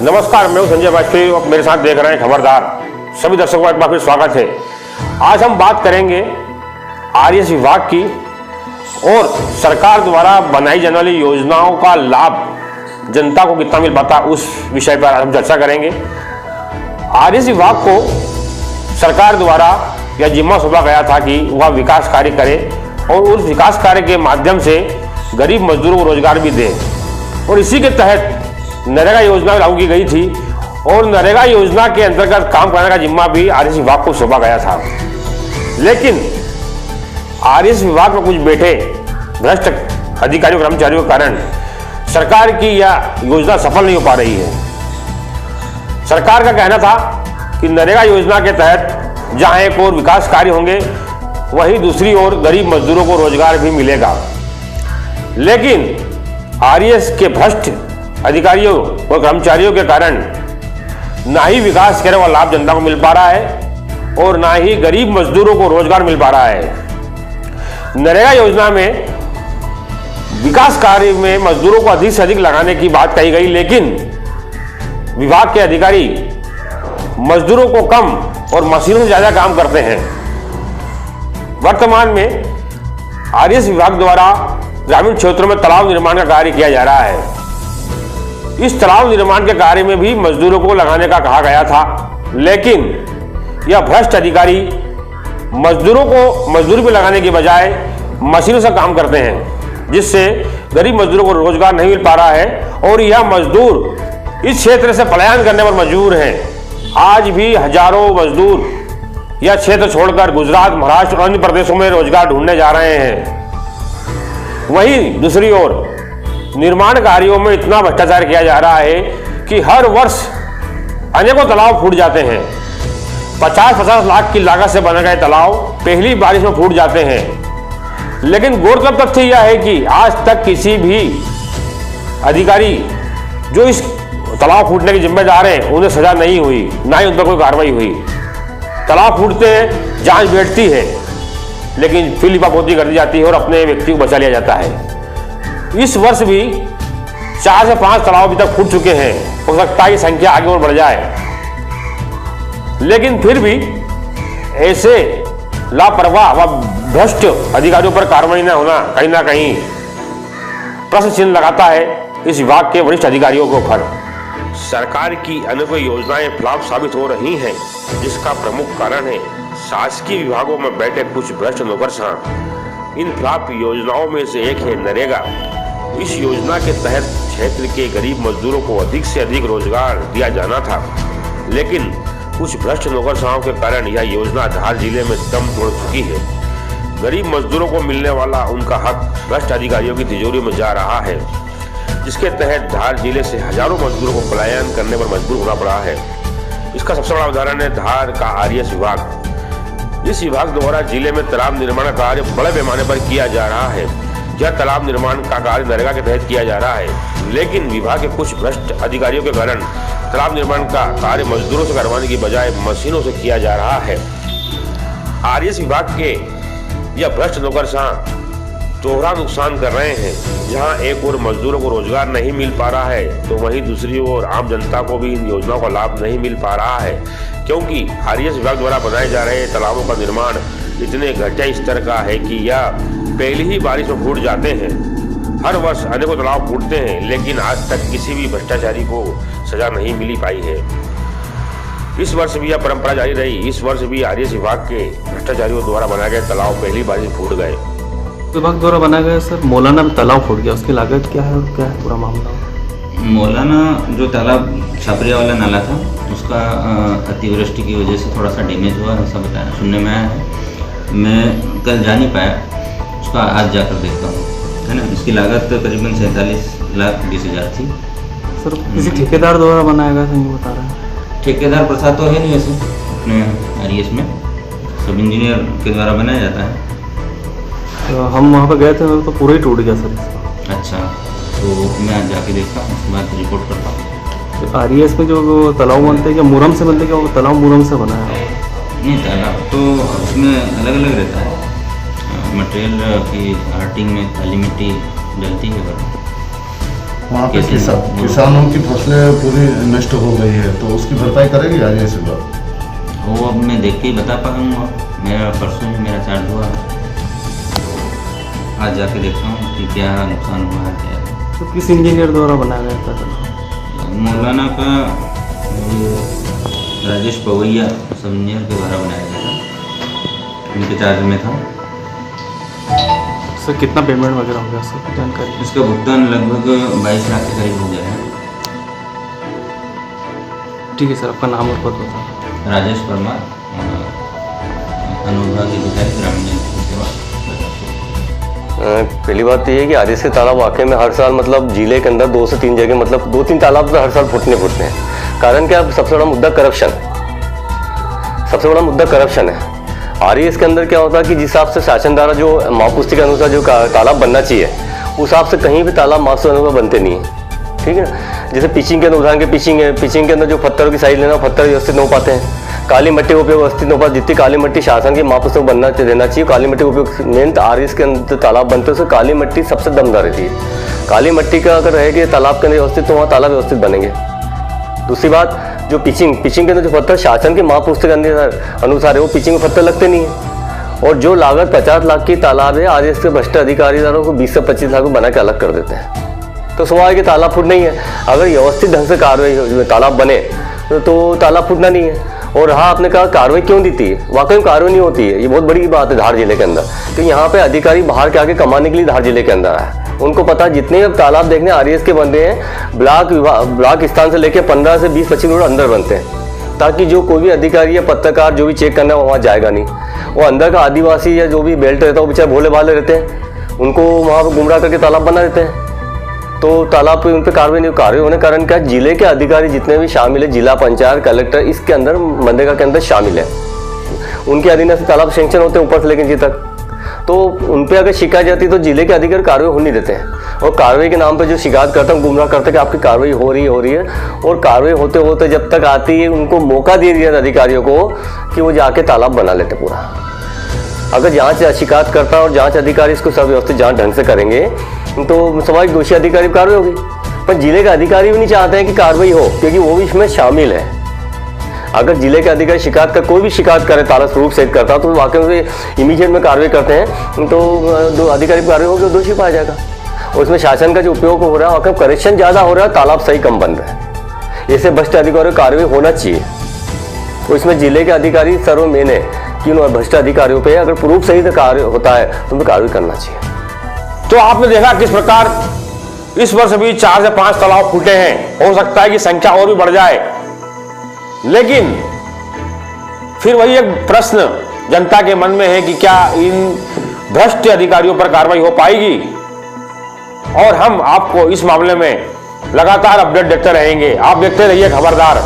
नमस्कार, मैं हूं संजय वाजपेयी और मेरे साथ देख रहे हैं खबरदार। सभी दर्शकों का एक बार फिर स्वागत है। आज हम बात करेंगे आरएस विभाग की और सरकार द्वारा बनाई जाने वाली योजनाओं का लाभ जनता को कितना मिल पाता, उस विषय पर हम चर्चा करेंगे। आरएस विभाग को सरकार द्वारा यह जिम्मा सौंपा गया था कि वह विकास कार्य करे और उस विकास कार्य के माध्यम से गरीब मजदूरों को रोजगार भी दे, और इसी के तहत नरेगा योजना लागू की गई थी और नरेगा योजना के अंतर्गत काम कराने का जिम्मा भी आरएस विभाग को सौंपा गया था। लेकिन आरएस विभाग में कुछ बैठे भ्रष्ट अधिकारियों कर्मचारियों के कारण सरकार की यह योजना सफल नहीं हो पा रही है। सरकार का कहना था कि नरेगा योजना के तहत जहां एक और विकास कार्य होंगे, वहीं दूसरी ओर गरीब मजदूरों को रोजगार भी मिलेगा। लेकिन आरएस के भ्रष्ट अधिकारियों और कर्मचारियों के कारण ना ही विकास करने वाला लाभ जनता को मिल पा रहा है और ना ही गरीब मजदूरों को रोजगार मिल पा रहा है। नरेगा योजना में विकास कार्य में मजदूरों को अधिक से अधिक लगाने की बात कही गई, लेकिन विभाग के अधिकारी मजदूरों को कम और मशीनों से ज्यादा काम करते हैं। वर्तमान में आरएस विभाग द्वारा ग्रामीण क्षेत्रों में तालाब निर्माण का कार्य किया जा रहा है। इस तालाब निर्माण के कार्य में भी मजदूरों को लगाने का कहा गया था, लेकिन यह भ्रष्ट अधिकारी मजदूरों को मजदूरी पे लगाने के बजाय मशीनों से काम करते हैं, जिससे गरीब मजदूरों को रोजगार नहीं मिल पा रहा है और यह मजदूर इस क्षेत्र से पलायन करने पर मजबूर हैं। आज भी हजारों मजदूर यह क्षेत्र छोड़कर गुजरात, महाराष्ट्र और अन्य प्रदेशों में रोजगार ढूंढने जा रहे हैं। वहीं दूसरी ओर निर्माण कार्यों में इतना भ्रष्टाचार किया जा रहा है कि हर वर्ष अनेकों तालाब फूट जाते हैं। 50-50 लाख की लागत से बनाए गए तालाब पहली बारिश में फूट जाते हैं। लेकिन गौरतलब तथ्य यह है कि आज तक किसी भी अधिकारी जो इस तालाब फूटने के जिम्मेदार हैं, उन्हें सजा नहीं हुई, ना ही उन पर कोई कार्रवाई हुई। तालाब फूटते हैं, जांच बैठती है, लेकिन फिर लिपापोती कर दी जाती है और अपने व्यक्ति को बचा लिया जाता है। इस वर्ष भी 4 से 5 तालाब अभी तक फूट चुके हैं। हो सकता है कि संख्या आगे और बढ़ जाए, लेकिन फिर भी ऐसे लापरवाह व भ्रष्ट अधिकारियों पर कार्रवाई न होना कहीं ना कहीं प्रश्न चिन्ह लगाता है इस विभाग के वरिष्ठ अधिकारियों को पर। सरकार की अनेकों योजनाएं फ्लॉप साबित हो रही हैं, जिसका प्रमुख कारण है शासकीय विभागों में बैठे कुछ भ्रष्ट नौकरशाह। इन फ्लॉप योजनाओं में से एक है नरेगा। इस योजना के तहत क्षेत्र के गरीब मजदूरों को अधिक से अधिक रोजगार दिया जाना था, लेकिन कुछ भ्रष्ट नौकरशाहों के कारण यह योजना धार जिले में दम तोड़ चुकी है। गरीब मजदूरों को मिलने वाला उनका हक भ्रष्ट अधिकारियों की तिजोरी में जा रहा है, जिसके तहत धार जिले से हजारों मजदूरों को पलायन करने पर मजबूर होना पड़ा है। इसका सबसे बड़ा उदाहरण है धार का आरएस विभाग। इस विभाग द्वारा जिले में तालाब निर्माण कार्य बड़े पैमाने पर किया जा रहा है। यह तालाब निर्माण का कार्य नरेगा के तहत किया जा रहा है, लेकिन विभाग के कुछ भ्रष्ट अधिकारियों के कारण तालाब निर्माण का कार्य मजदूरों से करवाने की बजाय मशीनों से किया जा रहा है। आरएस विभाग के यह भ्रष्ट नौकरशाह दोहरा नुकसान कर रहे हैं। जहां एक ओर मजदूरों को रोजगार नहीं मिल पा रहा है, तो वहीं दूसरी ओर आम जनता को भी इन योजनाओं का लाभ नहीं मिल पा रहा है, क्योंकि आरएस विभाग द्वारा बनाए जा रहे तालाबों का निर्माण इतने घटिया स्तर का है कि यह पहली ही बारिश में फूट जाते हैं। हर वर्ष अनेकों तालाब फूटते हैं, लेकिन आज तक किसी भी भ्रष्टाचारी को सजा नहीं मिली पाई है। इस वर्ष भी यह परंपरा जारी रही। इस वर्ष भी आरएस विभाग के भ्रष्टाचारियों द्वारा बनाए गए तालाब पहली बारिश में फूट गए। विभाग द्वारा बनाया गया सर मौलाना में तालाब फूट गया, उसकी लागत क्या है और क्या है पूरा मामला? मौलाना जो तालाब छापरिया वाला नाला था, उसका अतिवृष्टि की वजह से थोड़ा सा डैमेज हुआ, ऐसा बताया सुनने में आया है। मैं कल जा नहीं पाया, उसका आज जाकर देखता हूँ, है ना। इसकी लागत करीबन 47,20,000 थी। सर किसी ठेकेदार द्वारा बनाया गया था, बता रहे हैं? ठेकेदार प्रथा तो है नहीं वैसे अपने आरएस में, सब इंजीनियर के द्वारा बनाया जाता है। तो हम वहाँ पर गए थे तो पूरा ही टूट गया सर इसका। अच्छा, तो मैं आज जाके देखता हूँ, उसके बाद रिपोर्ट करता हूँ। आरएस में जो तालाब बनते हैं क्या मुरम से बनते हैं, क्या तालाब मुरम से बनाया है? नहीं, तालाब तो उसमें अलग अलग रहता है। मटेरियल की आर्टिंग में काली मिट्टी डलती है। वहाँ पे कैसे किसानों की फसलें पूरी नष्ट हो गई है, तो उसकी भरपाई करेगी आरएएस विभाग? वो अब मैं देख के ही बता पाऊँगा। मेरा परसों में मेरा चार्ज हुआ, आज जाके देखता हूँ कि क्या नुकसान हुआ है क्या है। तो किस इंजीनियर द्वारा बनाया गया था तालाब? मौलाना का ये राजेश पवैया सब इंजीनियर के द्वारा बनाया गया था, उनके चार्ज में था। सर कितना पेमेंट वगैरह हो गया सर जानकारी? इसका भुगतान लगभग 22 लाख के करीब हो गया है। ठीक है सर, आपका नाम और पद बताओ। राजेश परमार, अनुविभागीय अधिकारी ग्रामीण जन सेवा। पहली बात तो ये है कि आरएएस के तालाब वाकई में हर साल मतलब जिले के अंदर 2 से 3 जगह मतलब 2-3 तालाब तो हर साल फूटते हैं। कारण क्या, सबसे बड़ा मुद्दा करप्शन, सबसे बड़ा मुद्दा करप्शन है। आरएएस के अंदर क्या होता है कि जिस हिसाब से शासन द्वारा जो महापुस्तिका के अनुसार जो तालाब बनना चाहिए, उस हिसाब से कहीं भी तालाब मास्टर अनुसार बनते नहीं है। ठीक है ना, जैसे पिचिंग के अंदर उदाहरण के पिचिंग है, पिचिंग के अंदर जो पत्थरों की साइज लेना, पत्थर व्यवस्थित नहीं हो पाते हैं। काली मट्टी का उपयोग व्यवस्थित नहीं हो पाता, जितनी काली मट्टी शासन के महापुस्तक बनना देना चाहिए, काली मट्टी का उपयोग मेन आरएएस के अंदर तालाब बनते हैं, उसमें काली मट्टी सबसे दमदार रहती है। काली मट्टी का अगर रहेगी तालाब के अंदर व्यवस्थित, तो वहाँ तालाब व्यवस्थित बनेंगे। दूसरी बात, जो पिचिंग के अंदर जो पत्थर शासन के महापुस्तक के अनुसार है, वो पिचिंग में पत्थर लगते नहीं है। और जो लागत 50 लाख की तालाब है, आरएएस के भ्रष्ट अधिकारीदारों को 20 से 25 लाख बना के अलग कर देते हैं। तो सवाल कि तालाब फूट नहीं है। अगर व्यवस्थित ढंग से कार्रवाई तालाब बने तो तालाब फूटना नहीं है। और हाँ, आपने कहा कार्रवाई क्यों दी थी, वाकई में कार्रवाई नहीं होती है, ये बहुत बड़ी बात है धार जिले के अंदर। तो यहाँ पे अधिकारी बाहर के आके कमाने के लिए धार जिले के अंदर आए। उनको पता जितने अब तालाब देखने आरएएस के बनते हैं, ब्लॉक स्थान से लेकर 15 से 20-25 किलोमीटर अंदर बनते हैं, ताकि जो कोई भी अधिकारी या पत्रकार जो भी चेक करना है वहाँ जाएगा नहीं। वो अंदर का आदिवासी या जो भी बेल्ट रहता है, वो बेचारे भोले भाले रहते हैं, उनको वहाँ पर गुमराह करके तालाब बना देते हैं। तो तालाब पे उन पर कार्रवाई होने कारण क्या, जिले के अधिकारी जितने भी शामिल है, जिला पंचायत कलेक्टर इसके अंदर मनरेगा के अंदर शामिल है, उनके अधीन से तालाब सेंक्शन होते हैं ऊपर से लेकर नीचे तक। तो उन पर अगर शिकायत जाती तो जिले के अधिकारी कार्रवाई हो नहीं देते हैं। और कार्रवाई के नाम पर जो शिकायत करता है, गुमराह करता है कि आपकी कार्रवाई हो रही है। और कार्रवाई होते होते जब तक आती है, उनको मौका दे दिया अधिकारियों को कि वो जाके तालाब बना लेते पूरा। अगर जांच शिकायत करता और जांच अधिकारी इसको सब व्यवस्थित जांच ढंग से करेंगे तो स्वाभाविक दोषी अधिकारी पर कार्रवाई होगी। पर जिले के अधिकारी भी नहीं चाहते हैं कि कार्रवाई हो, क्योंकि वो भी इसमें शामिल है। अगर जिले के अधिकारी शिकायत का कोई भी शिकायत करे, ताला स्वरूप से करता, तो वाकई में इमीडिएट में कार्रवाई करते हैं, तो अधिकारी पर कार्रवाई होगी, दोषी पाया जाएगा। और उसमें शासन का जो उपयोग हो रहा है, वाकई करेक्शन ज़्यादा हो रहा है, तालाब सही कम बन रहा है। ऐसे भ्रष्ट अधिकारियों की कार्रवाई होना चाहिए। तो इसमें जिले के अधिकारी सर्व मेन है कि उन भ्रष्ट अधिकारियों पे अगर प्रूफ सही से कार्य होता है तो उन पर कार्रवाई करना चाहिए। तो आपने देखा किस प्रकार इस वर्ष भी 4 से 5 तालाब फूटे हैं। हो सकता है कि संख्या और भी बढ़ जाए, लेकिन फिर वही एक प्रश्न जनता के मन में है कि क्या इन भ्रष्ट अधिकारियों पर कार्रवाई हो पाएगी। और हम आपको इस मामले में लगातार अपडेट देते रहेंगे। आप देखते रहिए खबरदार।